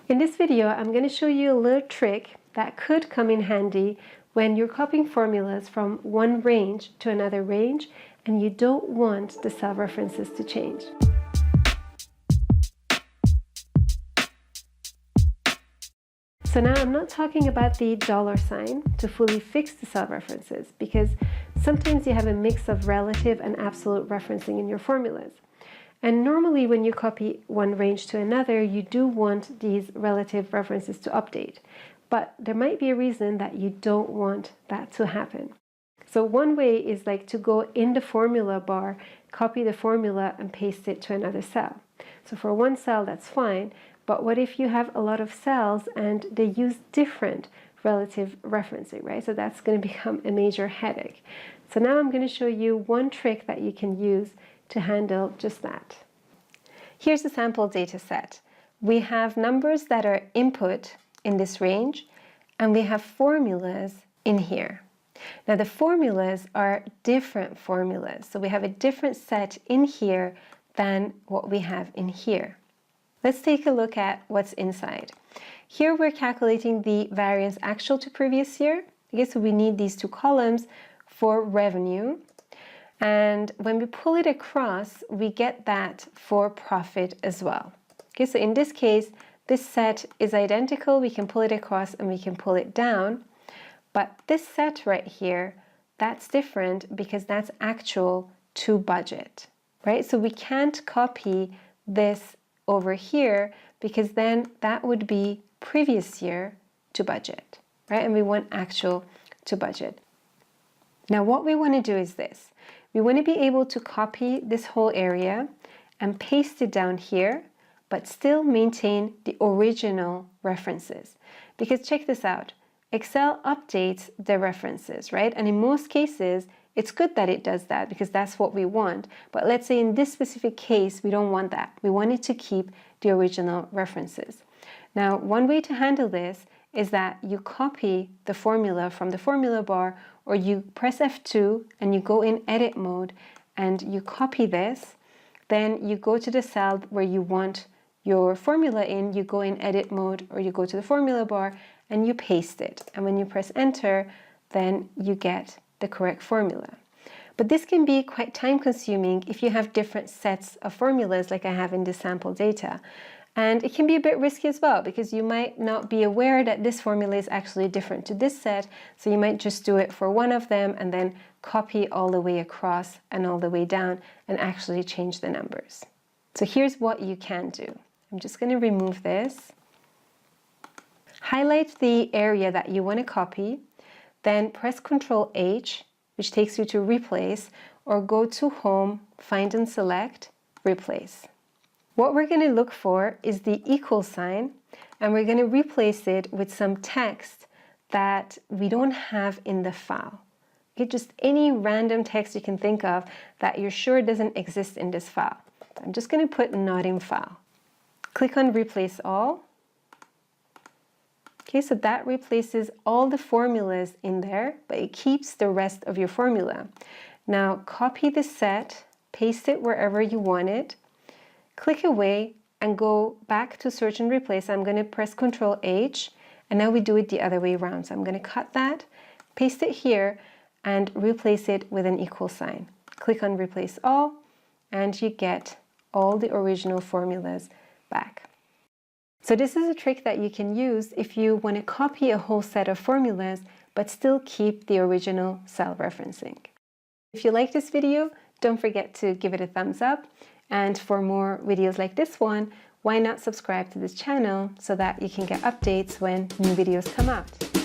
In this video, I'm going to show you a little trick that could come in handy when you're copying formulas from one range to another range and you don't want the cell references to change. So now I'm not talking about the $sign to fully fix the cell references, because sometimes you have a mix of relative and absolute referencing in your formulas. And normally when you copy one range to another, you do want these relative references to update. But there might be a reason that you don't want that to happen. So one way is like to go in the formula bar, copy the formula and paste it to another cell. So for one cell, that's fine. But what if you have a lot of cells and they use different relative referencing, right? So that's going to become a major headache. So now I'm going to show you one trick that you can use to handle just that. Here's a sample data set. We have numbers that are input in this range, and we have formulas in here. Now the formulas are different formulas, so we have a different set in here than what we have in here. Let's take a look at what's inside. Here we're calculating the variance actual to previous year. Okay, so we need these two columns for revenue. And when we pull it across, we get that for profit as well. Okay, so in this case, this set is identical. We can pull it across and we can pull it down. But this set right here, that's different because that's actual to budget, right? So we can't copy this over here because then that would be previous year to budget, right? And we want actual to budget. Now what we want to do is this. We want to be able to copy this whole area and paste it down here, but still maintain the original references. Because check this out, Excel updates the references, right? And in most cases, it's good that it does that because that's what we want. But let's say in this specific case, we don't want that. We want it to keep the original references. Now, one way to handle this is that you copy the formula from the formula bar, or you press F2 and you go in edit mode and you copy this. Then you go to the cell where you want your formula in, you go in edit mode, or you go to the formula bar and you paste it. And when you press enter, then you get the correct formula. But this can be quite time consuming if you have different sets of formulas like I have in this sample data. And it can be a bit risky as well because you might not be aware that this formula is actually different to this set. So you might just do it for one of them and then copy all the way across and all the way down and actually change the numbers. So here's what you can do. I'm just going to remove this. Highlight the area that you want to copy. Then press Ctrl H, which takes you to replace, or go to home, find and select, replace. What we're going to look for is the equal sign, and we're going to replace it with some text that we don't have in the file. Okay, just any random text you can think of that you're sure doesn't exist in this file. I'm just going to put not in file. Click on replace all. Okay, so that replaces all the formulas in there, but it keeps the rest of your formula. Now copy the set, paste it wherever you want it, click away and go back to search and replace. I'm going to press Ctrl H, and now we do it the other way around. So I'm going to cut that, paste it here, and replace it with an equal sign. Click on replace all, and you get all the original formulas back. So this is a trick that you can use if you want to copy a whole set of formulas but still keep the original cell referencing. If you like this video, don't forget to give it a thumbs up, and for more videos like this one, why not subscribe to this channel so that you can get updates when new videos come out.